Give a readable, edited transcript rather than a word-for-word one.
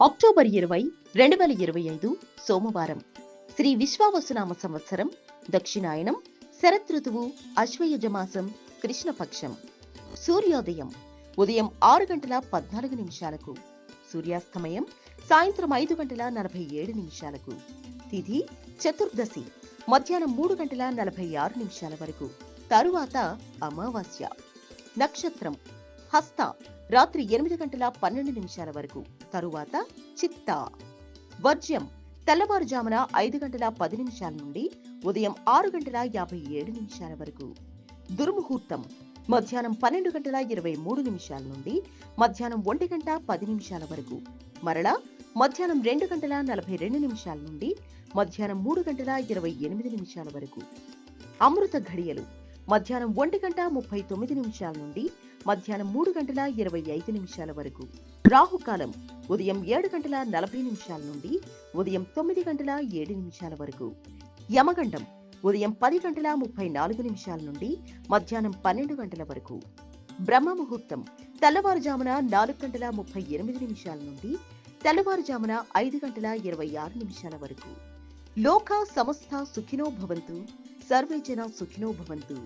October 20, 2025 సోమవారం. శ్రీ విశ్వావసునామ సంవత్సరం దక్షిణాయనం, శరదృతువు, అశ్వయుజమాసం, కృష్ణపక్షం. సూర్యోదయం ఉదయం 6:14 సూర్యాస్తమయం సాయంత్రం 5:47 తిథి చతుర్దశి మధ్యాహ్నం 3:46 వరకు. తరువాత అమావాస్య. నక్షత్రం హస్త రాత్రి 8:12 వరకు. తరువాత చిత్త. వర్జ్యం తెల్లవారుజామున 5:10 నుండి ఉదయం 6:57 వరకు. దుర్ముహూర్తం మధ్యాహ్నం 12:23 నుండి మధ్యాహ్నం 1:10 వరకు. మరలా మధ్యాహ్నం 2:42 నుండి మధ్యాహ్నం 3:28 వరకు. అమృత ఘడియలు మధ్యాహ్నం 1:39 నుండి మధ్యాహ్నం 3:25 వరకు. రాహుకాలం ఉదయం 7:40 నుండి ఉదయం 9:07 వరకు. యమగండం ఉదయం 10:34 నుండి మధ్యాహ్నం 12 గంటల వరకు. బ్రహ్మ ముహూర్తం తెల్లవారుజామున 4:38 నుండి తెల్లవారుజామున 5:26 వరకు. లోకా సమస్త సుఖినో భవంతు, సర్వే జన సుఖినో భవంతు.